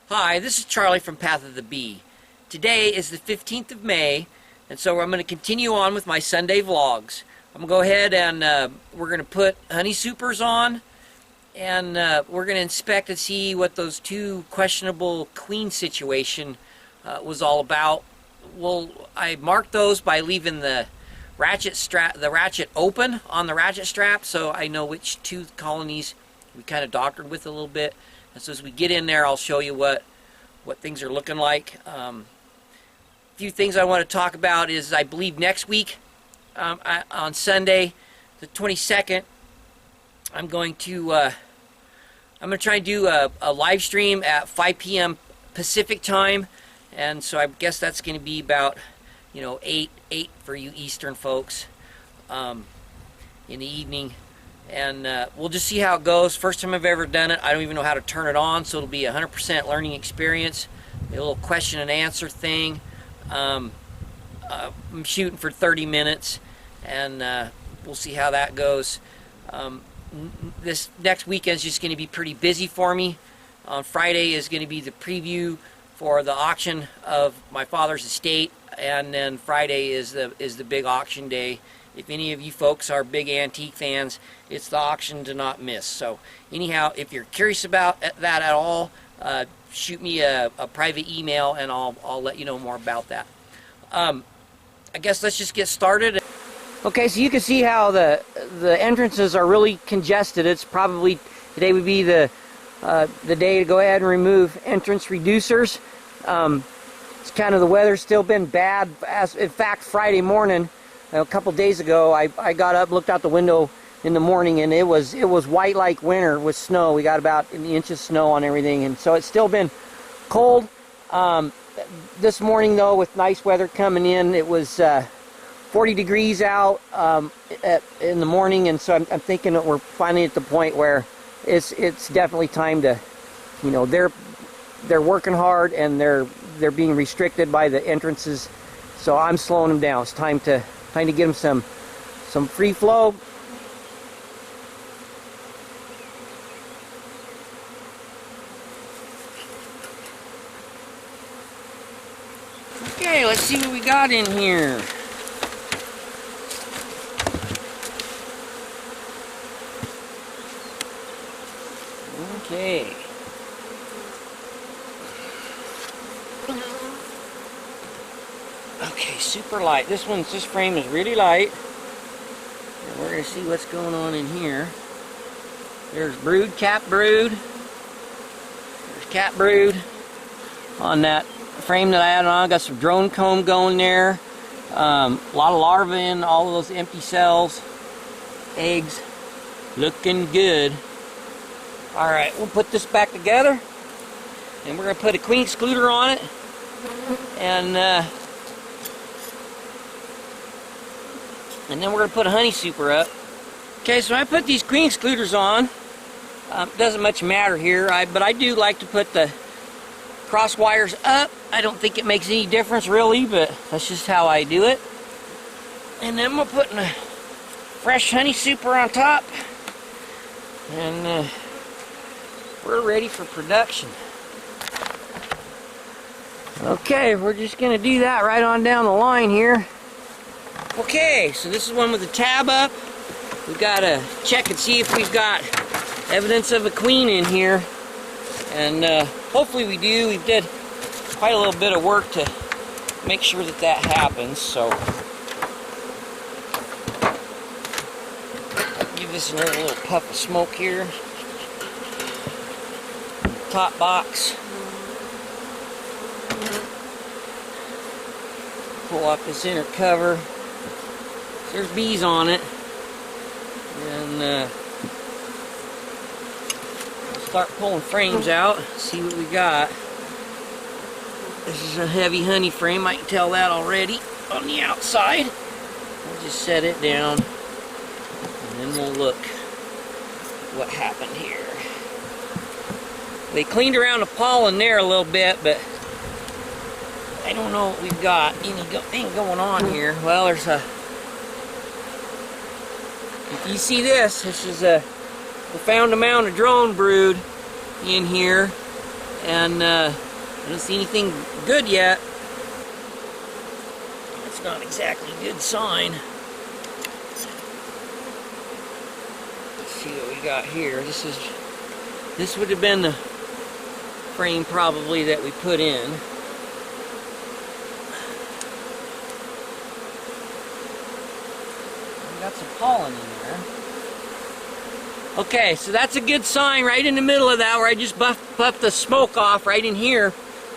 Hi, this is Charlie from Path of the Bee. Today is the 15th of May, and so I'm going to continue on with my Sunday vlogs. I'm going to go ahead and we're going to put honey supers on, and we're going to inspect and see what those two questionable queen situation was all about. Well, I marked those by leaving the ratchet open on the ratchet strap, so I know which two colonies we kind of doctored with a little bit. And so as we get in there, I'll show you what things are looking like. A few things I want to talk about is I believe next week on Sunday, the 22nd, I'm going to try and do a live stream at 5 p.m. Pacific time, and so I guess that's going to be about 8 for you Eastern folks in the evening. And we'll just see how it goes. First time I've ever done it. I don't even know how to turn it on, so it'll be a 100% learning experience. A little question and answer thing. I'm shooting for 30 minutes, and we'll see how that goes. This next weekend is just going to be pretty busy for me. On Friday is going to be the preview for the auction of my father's estate, and then Friday is the big auction day. If any of you folks are big antique fans, it's the auction to not miss. So anyhow, if you're curious about that at all, shoot me a private email and I'll let you know more about that. I guess let's just get started. Okay, so you can see how the entrances are really congested. It's probably, today would be the day to go ahead and remove entrance reducers. It's kind of, the weather's still been bad. In fact, Friday morning, a couple days ago, I got up, looked out the window in the morning, and it was white like winter with snow. We got about an inch of snow on everything, and so it's still been cold. This morning, though, with nice weather coming in, it was 40 degrees out in the morning, and so I'm thinking that we're finally at the point where it's definitely time to, they're working hard and they're being restricted by the entrances, so I'm slowing them down. It's time to give them some free flow. Okay, let's see what we got in here. Okay. Okay, super light. This frame is really light. And we're going to see what's going on in here. There's brood, cap brood. There's cap brood on that frame that I had on. Got some drone comb going there. A lot of larvae in all of those empty cells. Eggs. Looking good. Alright, we'll put this back together. And we're going to put a queen excluder on it. And then we're going to put a honey super up. Okay, so I put these queen excluders on. Doesn't much matter here, but I do like to put the cross wires up. I don't think it makes any difference really, but that's just how I do it. And then we're putting a fresh honey super on top. And we're ready for production. Okay, we're just going to do that right on down the line here. Okay, so this is one with the tab up. We've got to check and see if we've got evidence of a queen in here. And hopefully we do. We did quite a little bit of work to make sure that happens. So give this another little puff of smoke here. Top box. Pull off this inner cover. There's bees on it, and start pulling frames out, see what we got. This is a heavy honey frame, I can tell that already on the outside. I'll just set it down, and then we'll look what happened here. They cleaned around the pollen there a little bit, but I don't know what we've got. Anything going on here. Well, there's a... If you see this is a profound amount of drone brood in here, and I don't see anything good yet. That's not exactly a good sign. Let's see what we got here. This would have been the frame probably that we put in. We got some pollen in there. Okay, so that's a good sign right in the middle of that where I just buffed the smoke off right in here.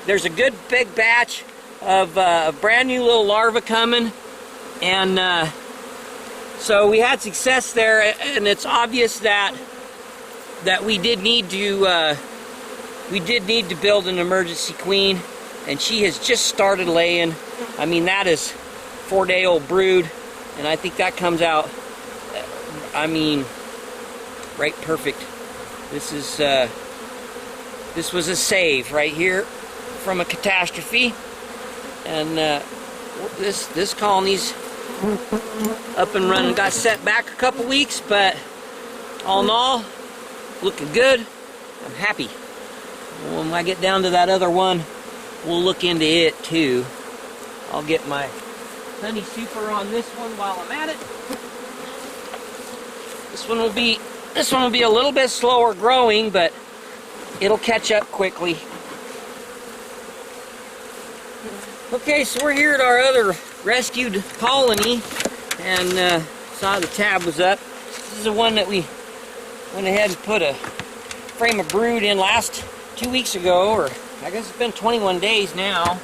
There's a good big batch of brand new little larvae coming, and so we had success there, and it's obvious that we did need to build an emergency queen, and she has just started laying. I mean, that is 4-day-old brood, and I think that comes out, I mean, right perfect. This was a save right here from a catastrophe, and this colony's up and running. Got set back a couple weeks, but all in all, looking good. I'm happy. When I get down to that other one, we'll look into it too. I'll get my honey super on this one while I'm at it. This one will be a little bit slower growing, but it'll catch up quickly. Okay, so we're here at our other rescued colony, and saw the tab was up. This is the one that we went ahead and put a frame of brood in last 2 weeks ago, or I guess it's been 21 days now,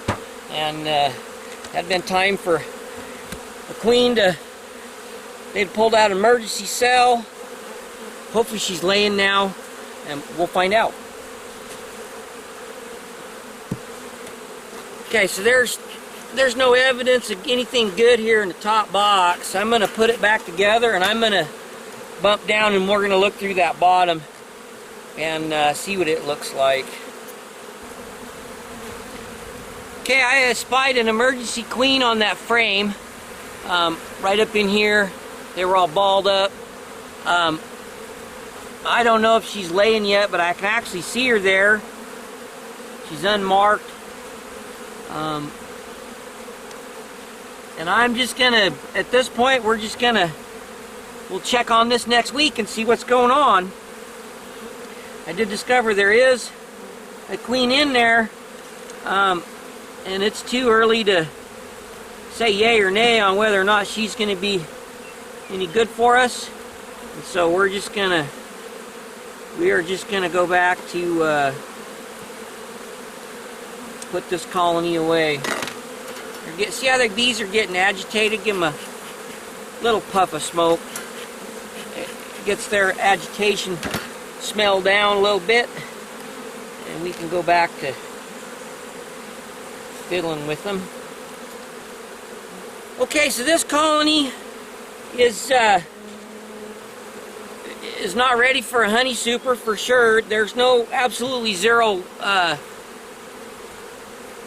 and had been time for the queen to, they'd pulled out an emergency cell. Hopefully she's laying now, and we'll find out. Okay, so there's no evidence of anything good here in the top box. I'm going to put it back together, and I'm going to bump down, and we're going to look through that bottom and see what it looks like. Okay, I spied an emergency queen on that frame, right up in here. They were all balled up. I don't know if she's laying yet, but I can actually see her there. She's unmarked. And I'm just gonna, at this point, we'll check on this next week and see what's going on. I did discover there is a queen in there, and it's too early to say yay or nay on whether or not she's gonna be any good for us. And so we are just gonna go back to put this colony away. See how the bees are getting agitated? Give them a little puff of smoke. It gets their agitation smell down a little bit, and we can go back to fiddling with them. Okay, so this colony is not ready for a honey super for sure. There's no absolutely zero.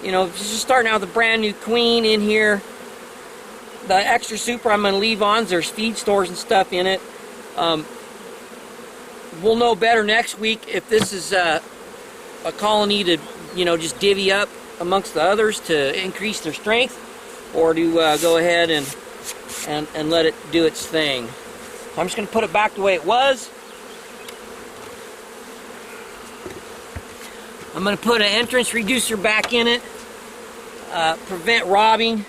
You know, just starting out with a brand new queen in here. The extra super I'm going to leave on. There's feed stores and stuff in it. We'll know better next week if this is a colony to, you know, just divvy up amongst the others to increase their strength, or to go ahead and let it do its thing. So I'm just going to put it back the way it was. I'm going to put an entrance reducer back in it, prevent robbing,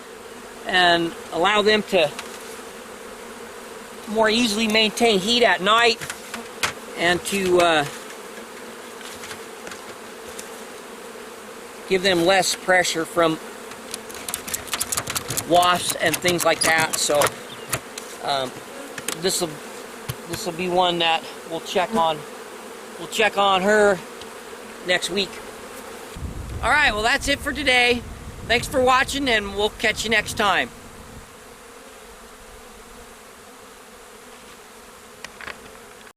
and allow them to more easily maintain heat at night, and to give them less pressure from wasps and things like that. So this will be one that we'll check on. We'll check on her next week. All right, well, that's it for today. Thanks for watching, and we'll catch you next time.